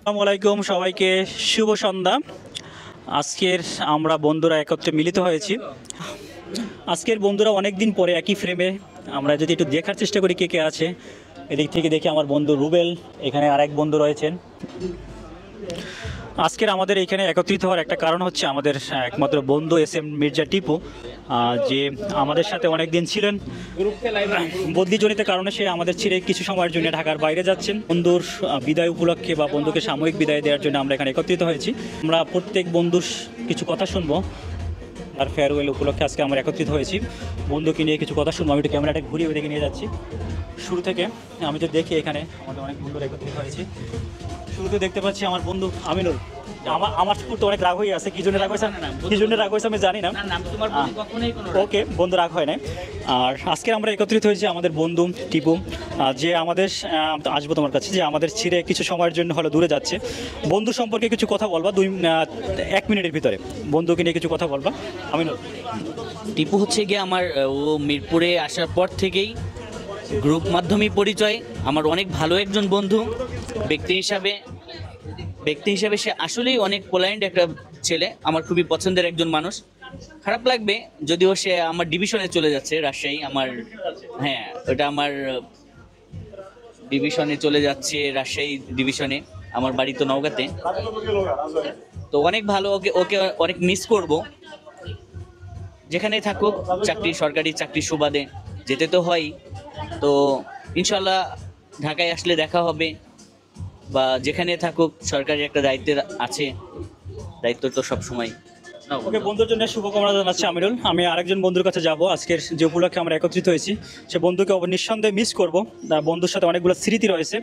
আসসালামু আলাইকুম সবাইকে, শুভ সন্ধ্যা। আজকের আমরা বন্ধুরা একত্রে মিলিত হয়েছি। আজকের বন্ধুরা অনেক দিন পরে একই ফ্রেমে আমরা যদি একটু দেখার চেষ্টা করি কে কে আছে। এদিক থেকে দেখি আমার বন্ধু রুবেল, এখানে আরেক বন্ধু রয়েছেন। আজকের আমাদের এখানে একত্রিত হওয়ার একটা কারণ হচ্ছে আমাদের একমাত্র বন্ধু SM মির্জা টিপু, যে আমাদের সাথে অনেক দিন ছিলেন। বদলিজনিত কারণে সে আমাদের ছেড়ে কিছু সময়ের জন্য ঢাকার বাইরে যাচ্ছেন। বন্ধুর বিদায় উপলক্ষে বা বন্ধুকে সাময়িক বিদায় দেওয়ার জন্য আমরা এখানে একত্রিত হয়েছি। আমরা প্রত্যেক বন্ধুর কিছু কথা শুনবো। আর ফেয়ারওয়েল উপলক্ষে আজকে আমরা একত্রিত হয়েছি, বন্ধুকে নিয়ে কিছু কথা শুনবো। আমি একটু ক্যামেরাটা ঘুরিয়ে ওদিকে নিয়ে যাচ্ছি। শুরু থেকে আমি তো দেখি এখানে আমাদের অনেক বন্ধুরা একত্রিত হয়েছি। শুরুতে দেখতে পাচ্ছি আমার বন্ধু আমিনুল। আমার তো অনেক রাগ হয়ে আছে। কি জন্য রাগ হয়েছে, কি জন্য রাগ হয়েছে আমি জানি না। ওকে, বন্ধু রাগ হয় না। আর আজকে আমরা একত্রিত হয়েছি আমাদের বন্ধু টিপু, যে আমাদের আসবো তোমার কাছে, যে আমাদের ছেড়ে কিছু সময়ের জন্য হলো দূরে যাচ্ছে। বন্ধু সম্পর্কে কিছু কথা বলবা 1 মিনিটের ভিতরে, বন্ধুকে নিয়ে কিছু কথা বলবা আমিনুল। টিপু হচ্ছে গিয়ে আমার ও মিরপুরে আসার পর থেকেই গ্রুপ মাধ্যমেই পরিচয়। আমার অনেক ভালো একজন বন্ধু। ব্যক্তি হিসাবে সে আসলেই অনেক পোলাইন্ড একটা ছেলে, আমার খুবই পছন্দের একজন মানুষ। খারাপ লাগবে যদিও সে আমার ডিভিশনে চলে যাচ্ছে, রাজশাহী আমার, হ্যাঁ ওটা আমার ডিভিশনে চলে যাচ্ছে, রাজশাহী ডিভিশনে। আমার বাড়ি তো নওগাঁতে। তো অনেক ভালো, ওকে ওকে অনেক মিস করব। যেখানেই থাকুক, সরকারি চাকরির সুবাদে যেতে তো হয়। তো ইনশাল্লাহ ঢাকায় আসলে দেখা হবে, বা যেখানে থাকুক সরকারি একটা দায়িত্বের আছে, দায়িত্ব তো সবসময়। ওকে, বন্ধুর জন্য শুভকামনা জানাচ্ছি আমিরুল। আমি আরেকজন বন্ধুর কাছে যাব। আজকের যে উপলক্ষে আমরা একত্রিত হয়েছি, সে বন্ধুকে নিঃসন্দেহে মিস করবো। বন্ধুর সাথে অনেকগুলো স্মৃতি রয়েছে,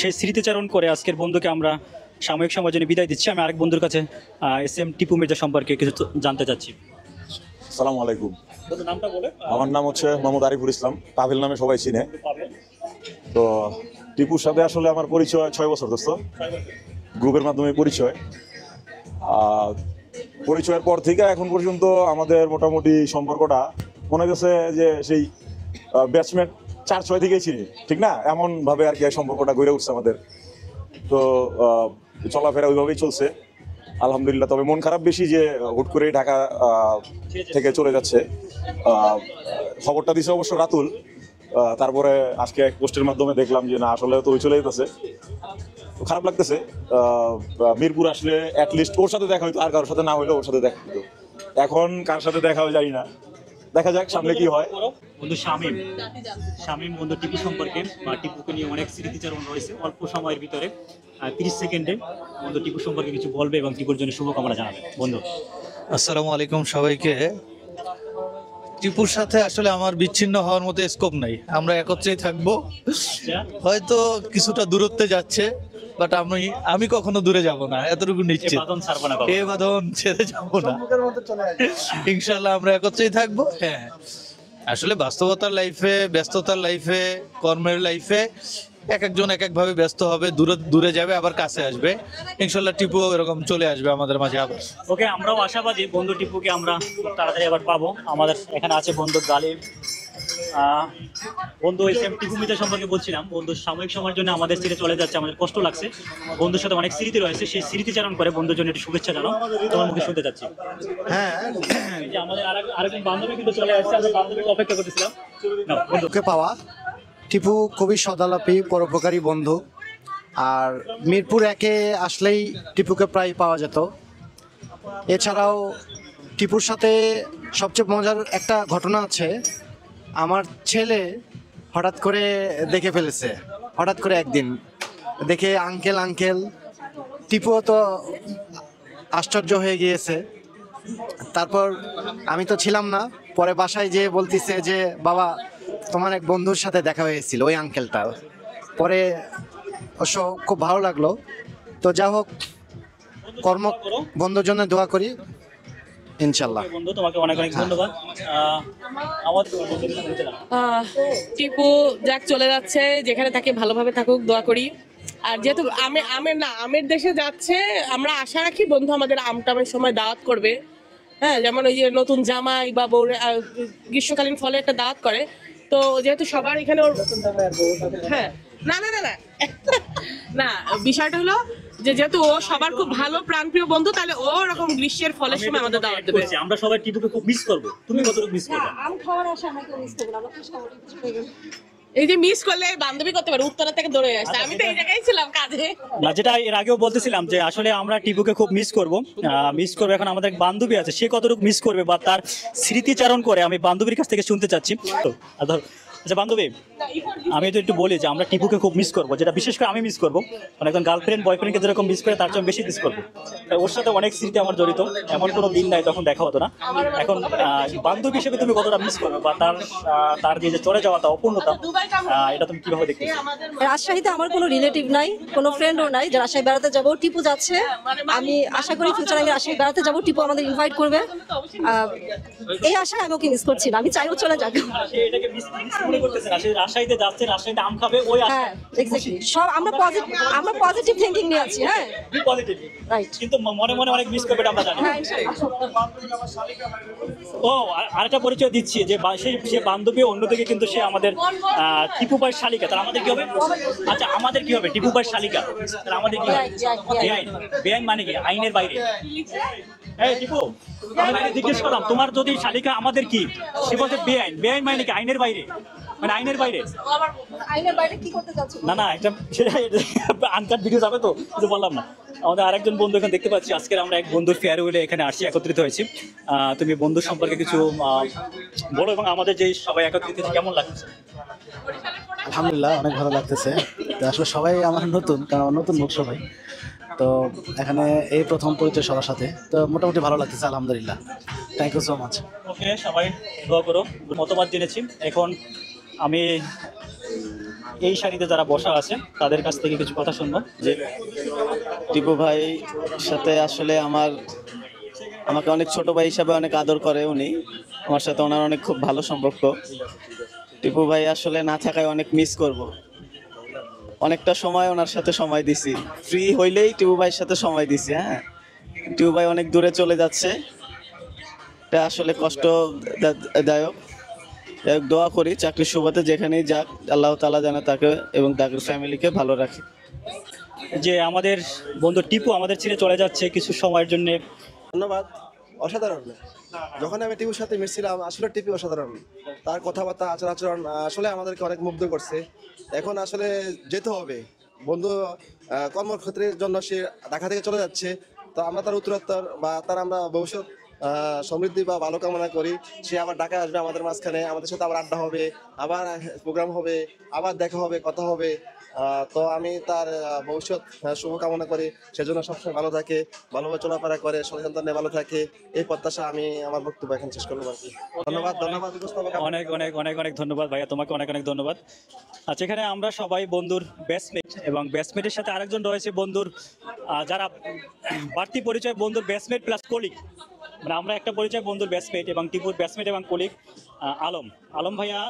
সেই স্মৃতিচারণ করে আজকের বন্ধুকে আমরা সাময়িক সময়ের জন্য বিদায় দিচ্ছি। আমি আরেক বন্ধুর কাছে SM টিপু মির্জা সম্পর্কে কিছু জানতে চাচ্ছি। আসসালামু আলাইকুম। নামটা বলে। আমার নাম হচ্ছে মোহাম্মদ আরিফুল ইসলাম, পাভেল নামে সবাই চিনে। তো টিপুর সাথে আসলে আমার পরিচয় 6 বছর, দোস্ত গ্রুপের মাধ্যমে পরিচয়। পরিচয়ের পর থেকে এখন পর্যন্ত আমাদের মোটামুটি সম্পর্কটা মনে গেছে যে সেই ব্যাটসম্যান 4-6 থেকেই চিনি, ঠিক না? এমন ভাবে আর কি সম্পর্কটা গড়ে উঠছে আমাদের। তো চলাফেরা ওইভাবেই চলছে আলহামদুলিল্লাহ। তবে মন খারাপ বেশি যে হুট করে ঢাকা থেকে চলে যাচ্ছে। খবরটা দিছে অবশ্য রাতুল, তারপরে আজকে এক পোস্টের মাধ্যমে দেখলাম যে না, আসলে তো ওই চলে যেতেছে। খারাপ লাগতেছে। মিরপুর আসলে অ্যাটলিস্ট ওর সাথে দেখা হইতো, আর কারোর সাথে না হইলেও ওর সাথে দেখা হইতো। এখন কার সাথে দেখা হয় জানি না, দেখা যাক সামনে কি হয়। বন্ধু শামীম বন্ধু টিপু সম্পর্কে বা টিপুকে নিয়ে অনেক স্মৃতিচারণ রয়েছে। অল্প সময়ের ভিতরে 30 সেকেন্ডে বন্ধু টিপু সম্পর্কে কিছু বলবে এবং টিপুর জন্য শুভকামনা জানাবে। বন্ধু আসসালামু আলাইকুম সবাইকে। টিপুর সাথে আসলে আমার বিচ্ছিন্ন হওয়ার মতো স্কোপ নাই, আমরা একত্রেই থাকবো। হয়তো কিছুটা দূরত্বে যাচ্ছে, বাট আমি কখনো দূরে যাব না, এতটুকু নিশ্চিত। এ বাঁধন ছেড়ে যাব না, ইনশাল্লাহ আমরা একত্রেই থাকবো। হ্যাঁ, আসলে বাস্তবতার লাইফে, ব্যস্ততার লাইফে, কর্মের লাইফে এক একজন এক একভাবে ব্যস্ত হবে, দূরে যাবে আবার কাছে আসবে। ইনশাল্লাহ টিপু এরকম চলে আসবে আমাদের মাঝে আবার। ওকে, আমরাও আশাবাদী বন্ধু টিপুকে আমরা খুব তাড়াতাড়ি আবার পাবো। আমাদের এখানে আছে বন্ধু গালিব। বন্ধু SM টিপু মির্জা সম্পর্কে বলছিলাম, বন্ধু সাময়িক সময়ের জন্য আমাদের ছেড়ে চলে যাচ্ছে, আমাদের কষ্ট লাগছে। বন্ধুর সাথে অনেক স্মৃতি রয়েছে, সেই স্মৃতিচারণ করে বন্ধুর জন্য একটু শুভেচ্ছা জানাও, তোমার মুখে শুনতে চাচ্ছি। হ্যাঁ, এই যে আমাদের আরেকজন বান্ধবী কিন্তু চলে আসছে, আমরা বান্ধবীকে অপেক্ষা করতেছিলাম। বন্ধুকে পাওয়া। টিপু খুবই সদালাপী, পরোপকারী বন্ধু। আর মিরপুর একে আসলেই টিপুকে প্রায় পাওয়া যেত। এছাড়াও টিপুর সাথে সবচেয়ে মজার একটা ঘটনা আছে। আমার ছেলে হঠাৎ করে দেখে ফেলেছে, হঠাৎ করে একদিন দেখে আঙ্কেল। টিপুও তো আশ্চর্য হয়ে গিয়েছে। তারপর আমি তো ছিলাম না, পরে বাসায় যেয়ে বলতেছে যে বাবা, তোমার এক বন্ধুর সাথে দেখা হয়েছিল, ওই আঙ্কেলটা। পরে অবশ্য খুব ভালো লাগলো। তো যা হোক, বন্ধুর জন্য দোয়া করি ইনশাল্লাহ। বন্ধু তোমাকে অনেক অনেক ধন্যবাদ। টিপু যাক চলে যাচ্ছে, যেখানে থাকে ভালোভাবে থাকুক, দোয়া করি। আর যেহেতু আমের দেশে যাচ্ছে, আমরা আশা রাখি বন্ধু আমাদের আমটামের সময় দাওয়াত করবে। হ্যাঁ, যেমন ওই যে নতুন জামাই বা গ্রীষ্মকালীন ফলে একটা দাওয়াত করে। তো যেহেতু সবার এখানে হ্যাঁ, না বিষয়টা হলো যে যেহেতু ও সবার খুব ভালো প্রাণপ্রিয় বন্ধু, তাহলে ও এরকম গ্রীষ্মের ফলের সময় আমাদের দাওয়াত দেবে। আমরা সবাই টিপুকে খুব মিস করব, তুমি কতটুকু মিস করবে? আম খাওয়ার আশা আমাকে মিস করবো না, আমরা তো সবাই চলে গেলাম। এই যে মিস করলে বান্ধবী করতে পারে, উত্তরা থেকে দৌড়ে আসছে, আমি তো এই জায়গায় ছিলাম কাজে। না, যেটা এর আগেও বলতেছিলাম যে আসলে আমরা টিপুকে খুব মিস করব। এখন আমাদের এক বান্ধবী আছে, সে কতটুকু মিস করবে বা তার স্মৃতিচারণ করে আমি বান্ধবীর কাছ থেকে শুনতে চাচ্ছি। তো আচ্ছা বান্ধবী, আমি তো একটু বলি যে আমরা টিপুকে খুব মিস করবো, যেটা বিশেষ করে আমি মিস করবো, মানে একজন গার্লফ্রেন্ড বয়ফ্রেন্ডকে যেরকম মিস করে তার চেয়ে বেশি মিস করবো। ওর সাথে অনেক স্মৃতি আমার জড়িত, এমন কোনো দিন নাই তখন দেখা হতো না। এখন বান্ধবী হিসেবে তুমি কতটা মিস করবে বা তার যে চলে যাওয়া তা অপূর্ণতা, এটা তুমি কিভাবে দেখতে? রাজশাহীতে আমার কোনো রিলেটিভ নাই, কোনো ফ্রেন্ডও নাই যে রাজশাহী বেড়াতে যাব। টিপু যাচ্ছে, আমি আশা করি ফিউচারে আমি রাজশাহী বেড়াতে যাব, টিপু আমাদের ইনভাইট করবে। এই আশায় আমি ওকে মিস করছি না, আমি চাইও চলে যাক। এটাকে মিস মনে করতেছে না, সে রাজশাহীতে যাচ্ছে, রাজশাহীতে আম খাবে, ওই হ্যাঁ এক্স্যাক্টলি, সব আমরা পজিটিভ থিংকিং নিয়ে আছি। হ্যাঁ পজিটিভ, রাইট। কিন্তু মনে মনে অনেক মিস করবে, এটা আমরা জানি। হ্যাঁ ইনশাআল্লাহ। ও আরেকটা পরিচয় দিচ্ছি যে সে বান্ধবী, অন্যদিকে কিন্তু সে আমাদের টিপু ভাইয়ের শালিকা। তাহলে আমাদের কি হবে? আচ্ছা আমাদের কি হবে? টিপু ভাইয়ের শালিকা, তাহলে আমাদের কি হবে? বেআইন। বেআইন মানে কি? আইনের বাইরে। এই টিপু, আমি জিজ্ঞেস করলাম তোমার যদি শালিকা আমাদের কি? সে বলছে বেআইন। বেআইন মানে কি? আইনের বাইরে, মানে আইনের বাইরে। আইনের বাইরে কি করতে যাচ্ছ? না একটা আনকাট ভিডিও যাবে তো, কিছু বললাম না। আমাদের আরেকজন বন্ধু এখানে দেখতে পাচ্ছি, আজকে আমরা এক বন্ধুর ফেয়ারওয়েলে এখানে আসছি, একত্রিত হয়েছি। তুমি বন্ধু সম্পর্কে কিছু বলো এবং আমাদের যে সবাই একত্রিত হয়েছে কেমন লাগছে? আলহামদুলিল্লাহ অনেক ভালো লাগতেছে। তো আসলে সবাই আমার নতুন, কারণ আমার নতুন মুখ সবাই, তো এখানে এই প্রথম পরিচয় সবার সাথে, তো মোটামুটি ভালো লাগতেছে আলহামদুলিল্লাহ। Thank you so much. Okay, সবাই দোয়া করো। মতবাদ জেনেছি, এখন আমি এই সারিতে যারা বসা আছে তাদের কাছ থেকে কিছু কথা শুনবো। যে টিপু ভাই সাথে আসলে আমাকে অনেক ছোট ভাই হিসাবে অনেক আদর করে উনি, আমার সাথে ওনার অনেক খুব ভালো সম্পর্ক। টিপু ভাই আসলে না থাকায় অনেক মিস করব। অনেকটা সময় ওনার সাথে সময় দিছি, ফ্রি হইলেই টিপু ভাইয়ের সাথে সময় দিছি। হ্যাঁ, টিপু ভাই অনেক দূরে চলে যাচ্ছে, এটা আসলে কষ্টদায়ক। দোয়া করি চাকরির সুবাদে যেখানেই যাক আল্লাহ তাআলা যেন তাকে এবং তার ফ্যামিলিকে ভালো রাখে। যে আমাদের বন্ধু টিপু আমাদের ছেড়ে চলে যাচ্ছে কিছু সময়ের জন্য। ধন্যবাদ। অসাধারণ। যখন আমি টিপুর সাথে মিশছিলাম, আসলে টিপু অসাধারণ, তার কথাবার্তা আচার আচরণ আসলে আমাদেরকে অনেক মুগ্ধ করছে। এখন আসলে যেতে হবে, বন্ধু কর্মক্ষেত্রের জন্য সে ঢাকা থেকে চলে যাচ্ছে, তো আমরা তার উত্তরোত্তর বা তার আমরা ভবিষ্যৎ সমৃদ্ধি বা ভালো কামনা করি। সে আবার ঢাকায় আসবে আমাদের মাঝখানে, আমাদের সাথে আবার আড্ডা হবে, আবার প্রোগ্রাম হবে, আবার দেখা হবে, কথা হবে। তো আমি তার ভবিষ্যৎ শুভকামনা করি, সেজন্য সবসময় ভালো থাকে, ভালোভাবে চলাফেরা করে, সন্তান নিয়ে ভালো থাকে, এই প্রত্যাশা আমি আমার বক্তব্য এখন শেষ করলাম আর কি। ধন্যবাদ। অনেক অনেক অনেক অনেক ধন্যবাদ ভাইয়া, তোমাকে অনেক অনেক ধন্যবাদ। আচ্ছা, এখানে আমরা সবাই বন্ধুর ব্যাচমেট এবং ব্যাচমেটের সাথে আরেকজন রয়েছে বন্ধুর যারা বাড়তি পরিচয়, বন্ধুর ব্যাচমেট প্লাস কলিগ। মানে আমরা একটা পরিচয় বন্ধুর ব্যাচমেট এবং টিপুর ব্যাচমেট এবং কলিগ আলম ভাইয়া,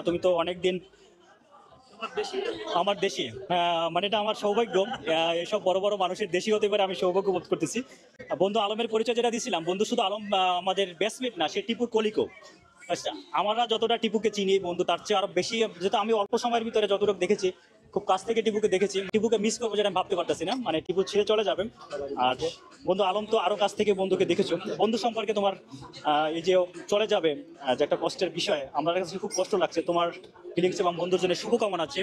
তুমি তো অনেক দিন আমার দেশি, মানে এটা আমার সৌভাগ্য, এসব বড় বড় মানুষের দেশি হতে পারে, আমি সৌভাগ্য বোধ করতেছি। বন্ধু আলমের পরিচয় যেটা দিয়েছিলাম, বন্ধু শুধু আলম আমাদের ব্যাচমেট না, সে টিপুর কলিগও। আচ্ছা, আমরা যতটা টিপুকে চিনি বন্ধু, তার চেয়ে আরো বেশি, যেটা আমি অল্প সময়ের ভিতরে যতটুকু দেখেছি, খুব কাছ থেকে টিপুকে দেখেছি। টিপুকে মিস করবো যেটা আমি ভাবতে পারতেছি না, মানে টিপু ছেড়ে চলে যাবে। আর বন্ধু আলম তো আরো কাছ থেকে বন্ধুকে দেখেছো। বন্ধু সম্পর্কে তোমার এই যে চলে যাবে, যে একটা কষ্টের বিষয়, আমার কাছে খুব কষ্ট লাগছে। তোমার ফিলিংস এবং বন্ধুর জন্য শুভকামনা আছে,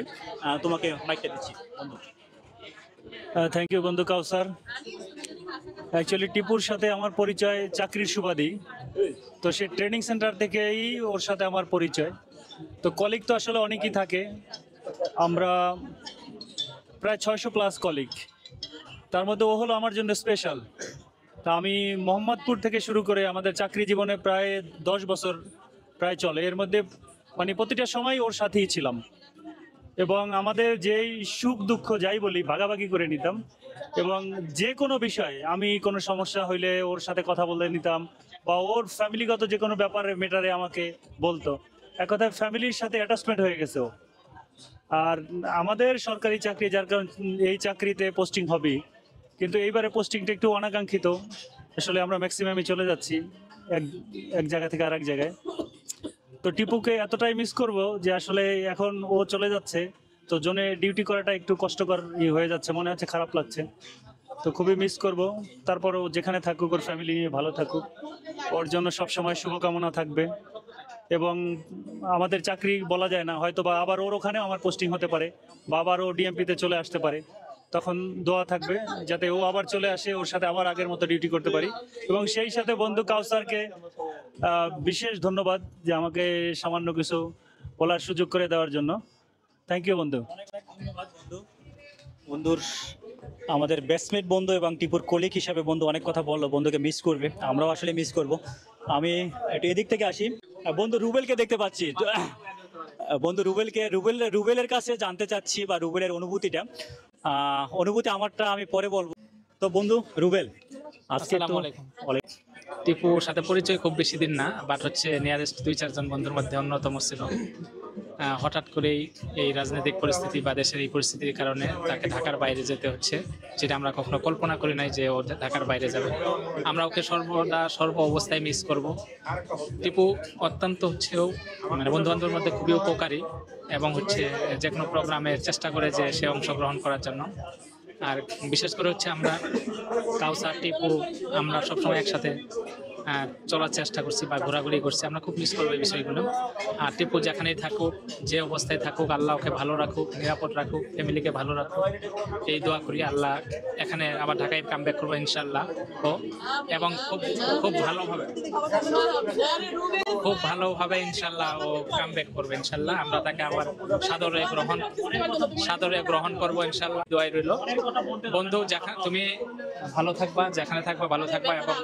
তোমাকে মাইকটা দিচ্ছি বন্ধু। থ্যাংক ইউ বন্ধু কাউসার। অ্যাকচুয়ালি টিপুর সাথে আমার পরিচয় চাকরির সুবাদী, তো সে ট্রেনিং সেন্টার থেকেই ওর সাথে আমার পরিচয়। তো কলিগ তো আসলে অনেকই থাকে, আমরা প্রায় 600+ কলিগ, তার মধ্যে ও হলো আমার জন্য স্পেশাল। তা আমি মোহাম্মদপুর থেকে শুরু করে আমাদের চাকরি জীবনে প্রায় 10 বছর প্রায় চলে, এর মধ্যে মানে প্রতিটা সময় ওর সাথেই ছিলাম এবং আমাদের যেই সুখ দুঃখ যাই বলি ভাগাভাগি করে নিতাম। এবং যে কোনো বিষয়, আমি কোনো সমস্যা হইলে ওর সাথে কথা বলে নিতাম, বা ওর ফ্যামিলিগত যে কোনো ব্যাপারে মেটারে আমাকে বলতো। এক কথায় ফ্যামিলির সাথে অ্যাটাচমেন্ট হয়ে গেছে ও। আর আমাদের সরকারি চাকরি, যার কারণ এই চাকরিতে পোস্টিং হবে, কিন্তু এইবারে পোস্টিংটা একটু অনাকাঙ্ক্ষিত। আসলে আমরা ম্যাক্সিমামই চলে যাচ্ছি এক জায়গা থেকে আরেক জায়গায়। তো টিপুকে এতটাই মিস করব যে আসলে এখন ও চলে যাচ্ছে, তো জোনে ডিউটি করাটা একটু কষ্টকর হয়ে যাচ্ছে, মনে হচ্ছে খারাপ লাগছে। তো খুবই মিস করব। তারপরও যেখানে থাকুক ওর ফ্যামিলি নিয়ে ভালো থাকুক, ওর জন্য সবসময় শুভকামনা থাকবে। এবং আমাদের চাকরি বলা যায় না, হয়তো বা আবার ওর ওখানে আমার পোস্টিং হতে পারে, বা আবার ও ডিএমপিতে চলে আসতে পারে। তখন দোয়া থাকবে যাতে ও আবার চলে আসে, ওর সাথে আবার আগের মতো ডিউটি করতে পারি। এবং সেই সাথে বন্ধু কাউসারকে বিশেষ ধন্যবাদ যে আমাকে সামান্য কিছু বলার সুযোগ করে দেওয়ার জন্য। থ্যাংক ইউ বন্ধু। বন্ধুর আমাদের ব্যাটসমেট বন্ধু এবং টিপুর কলিগ হিসাবে বন্ধু অনেক কথা বললো, বন্ধুকে মিস করবে, আমরাও আসলে মিস করব। আমি একটু এদিক থেকে আসি, বন্ধু রুবেলকে দেখতে পাচ্ছি। তো, বন্ধু রুবেলের কাছে জানতে চাচ্ছি বা রুবেলের অনুভূতি আমারটা আমি পরে বলবো। তো বন্ধু রুবেল, আজকে আসসালামু আলাইকুম। টিপুর সাথে পরিচয় খুব বেশি দিন না, বাট হচ্ছে নিয়ারেস্ট 2-4 জন বন্ধুর মধ্যে অন্যতম ছিল। হঠাৎ করেই এই রাজনৈতিক পরিস্থিতি বা দেশের এই পরিস্থিতির কারণে তাকে ঢাকার বাইরে যেতে হচ্ছে, যেটা আমরা কখনো কল্পনা করি নাই যে ও ঢাকার বাইরে যাবে। আমরা ওকে সর্ব অবস্থায় মিস করব। টিপু অত্যন্ত হচ্ছেও মানে বন্ধু বান্ধবের মধ্যে খুবই উপকারী এবং হচ্ছে যে কোনো প্রোগ্রামে চেষ্টা করে যে সে অংশগ্রহণ করার জন্য। আর বিশেষ করে হচ্ছে আমরা কাউসার টিপু আমরা সবসময় একসাথে চলার চেষ্টা করছি বা ঘোরাঘুরি করছি। আমরা খুব মিস করবো এই বিষয়গুলো। আর টিপু যেখানেই থাকুক, যে অবস্থায় থাকুক, আল্লাহ ওকে ভালো রাখুক, নিরাপদ রাখুক, ফ্যামিলিকে ভালো রাখুক, এই দোয়া করি। আল্লাহ এখানে আবার ঢাকায় কামব্যাক করবো ইনশাল্লাহ। ও এবং খুব ভালোভাবে ইনশাল্লাহ ও কামব্যাক করবে ইনশাল্লাহ। আমরা তাকে আবার সাদরে গ্রহণ করবো ইনশাল্লাহ। দোয়াই রইল বন্ধু, তুমি ভালো থাকবা, যেখানে থাকবা ভালো থাকবা। এবং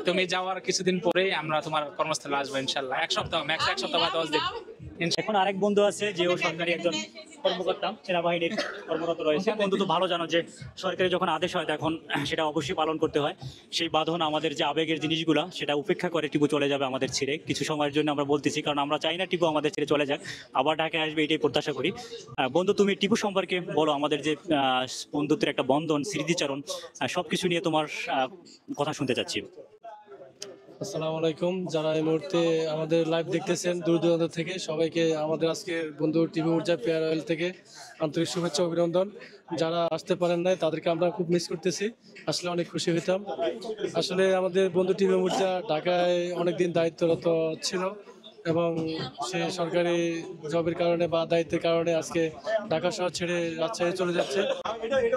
তুমি যাওয়ার কিছুদিন পরেই আমরা তোমার কর্মস্থলে আসবো ইনশাল্লাহ। এক সপ্তাহ বা 10 দিন। এখন আরেক বন্ধু আছে যে ও সরকারি একজন কর্মকর্তা, সেনাবাহিনীর কর্মরত রয়েছে। বন্ধু তো ভালো জানো যে সরকারি যখন আদেশ হয় তখন সেটা অবশ্যই পালন করতে হয়। সেই বাঁধন আমাদের যে আবেগের জিনিসগুলো সেটা উপেক্ষা করে টিপু চলে যাবে আমাদের ছেড়ে কিছু সময়ের জন্য। আমরা বলতেছি কারণ আমরা চাই না টিপু আমাদের ছেড়ে চলে যাক, আবার ঢাকায় আসবে, এটাই প্রত্যাশা করি। বন্ধু তুমি টিপু সম্পর্কে বলো, আমাদের যে বন্ধুত্বের একটা বন্ধন, স্মৃতিচারণ, সবকিছু নিয়ে তোমার কথা শুনতে চাচ্ছি। আসসালামু আলাইকুম। যারা এই মুহূর্তে আমাদের লাইভ দেখতেছেন দূর দূরান্ত থেকে, সবাইকে আমাদের আজকে বন্ধু টিপু মির্জা পেয়ার অয়েল থেকে আন্তরিক শুভেচ্ছা অভিনন্দন। যারা আসতে পারেন নাই তাদেরকে আমরা খুব মিস করতেছি, আসলে অনেক খুশি হইতাম। আসলে আমাদের বন্ধু টিপু মির্জা ঢাকায় অনেকদিন দায়িত্বরত ছিল এবং সে সরকারি জবের কারণে বা দায়িত্বের কারণে আজকে ঢাকা শহর ছেড়ে রাজশাহী চলে যাচ্ছে।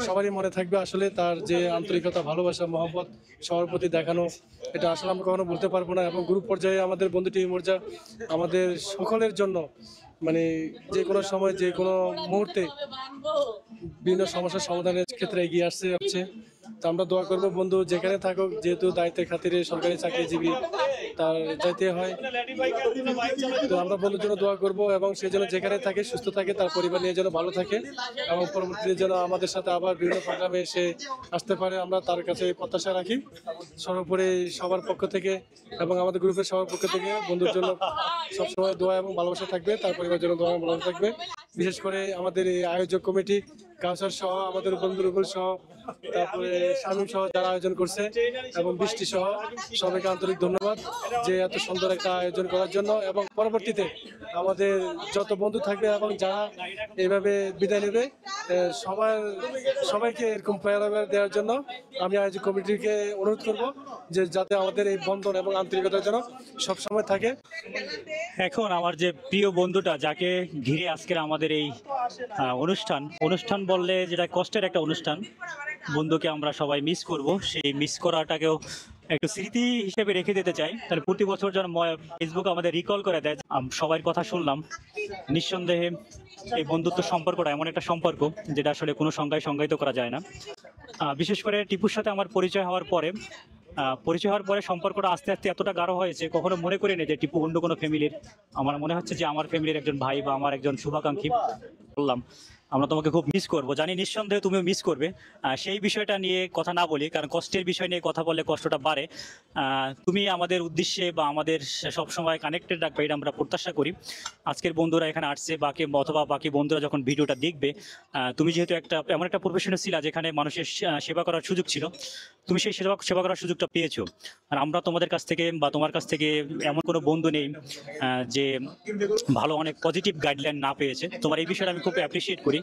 সবারই মনে থাকবে আসলে তার যে আন্তরিকতা, ভালোবাসা, মহব্বত সবার প্রতি দেখানো, এটা আসলে আমরা কখনো বলতে পারবো না। এবং গ্রুপ পর্যায়ে আমাদের বন্ধু টিপু মির্জা আমাদের সকলের জন্য মানে যে কোনো সময় যে কোনো মুহূর্তে বিভিন্ন সমস্যার সমাধানের ক্ষেত্রে এগিয়ে আসছে হচ্ছে। তো আমরা দোয়া করবো বন্ধু যেখানে থাকুক, যেহেতু দায়িত্বের খাতিরে সরকারি চাকরিজীবী, তার যাইতে হয়। তো আমরা বন্ধুর জন্য দোয়া করব এবং সে যেন যেখানে থাকে সুস্থ থাকে, তার পরিবার নিয়ে যেন ভালো থাকে এবং পরবর্তীতে যেন আমাদের সাথে আবার বিভিন্ন প্রোগ্রামে এসে আসতে পারে, আমরা তার কাছে প্রত্যাশা রাখি। সর্বোপরি সবার পক্ষ থেকে এবং আমাদের গ্রুপের সবার পক্ষ থেকে বন্ধুর জন্য সবসময় দোয়া এবং ভালোবাসা থাকবে, তার পরিবারের জন্য দোয়া এবং ভালোবাসা থাকবে। বিশেষ করে আমাদের এই আয়োজক কমিটি, কাউসার সহ, আমাদের বন্ধু রুবেল সহ, তারপরে শামীম সহ যারা আয়োজন করছে এবং বৃষ্টি সহ সবাইকে আন্তরিক ধন্যবাদ যে এত সুন্দর একটা আয়োজন করার জন্য। এবং পরবর্তীতে আমাদের যত বন্ধু থাকবে এবং যারা এইভাবে বিদায় নেবে সবাইকে এরকম প্রেরণা দেওয়ার জন্য আমি আয়োজক কমিটিকে অনুরোধ করব যে যাতে আমাদের এই বন্ধন এবং আন্তরিকতার জন্য সবসময় থাকে। এখন আমার যে প্রিয় বন্ধুটা, যাকে ঘিরে আজকের আমাদের এই অনুষ্ঠান বললে যেটা কষ্টের একটা অনুষ্ঠান, বন্ধুকে আমরা সবাই মিস করব। সেই মিস করাটাকেও একটু স্মৃতি হিসেবে রেখে দিতে চাই। তাহলে প্রতি বছর যেন ফেসবুক আমাদের রিকল করে দেয়। সবার কথা শুনলাম, নিঃসন্দেহে এই বন্ধুত্ব সম্পর্কটা এমন একটা সম্পর্ক যেটা আসলে কোনো সংজ্ঞায়িত করা যায় না। বিশেষ করে টিপুর সাথে আমার পরিচয় হওয়ার পরে সম্পর্কটা আস্তে আস্তে এতটা গাঢ় হয়েছে, কখনো মনে করিনি যে টিপু অন্য কোনো ফ্যামিলির। আমার মনে হচ্ছে যে আমার ফ্যামিলির একজন ভাই বা আমার একজন শুভাকাঙ্ক্ষী বললাম। আমরা তোমাকে খুব মিস করব, জানি নিঃসন্দেহে তুমিও মিস করবে। সেই বিষয়টা নিয়ে কথা না বলি, কারণ কষ্টের বিষয় নিয়ে কথা বললে কষ্টটা বাড়ে। তুমি আমাদের উদ্দেশ্যে বা আমাদের সবসময় কানেক্টেড রাখবে, এটা আমরা প্রত্যাশা করি। আজকের বন্ধুরা এখানে আসছে অথবা বাকি বন্ধুরা যখন ভিডিওটা দেখবে, তুমি যেহেতু এমন একটা প্রফেশনে ছিলা যেখানে মানুষের সেবা করার সুযোগ ছিল, তুমি সেই সেবা করার সুযোগটা পেয়েছো। আর আমরা তোমাদের কাছ থেকে বা তোমার কাছ থেকে এমন কোনো বন্ধু নেই যে ভালো অনেক পজিটিভ গাইডলাইন না পেয়েছে। তোমার এই বিষয়টা আমি খুব অ্যাপ্রিসিয়েট করি।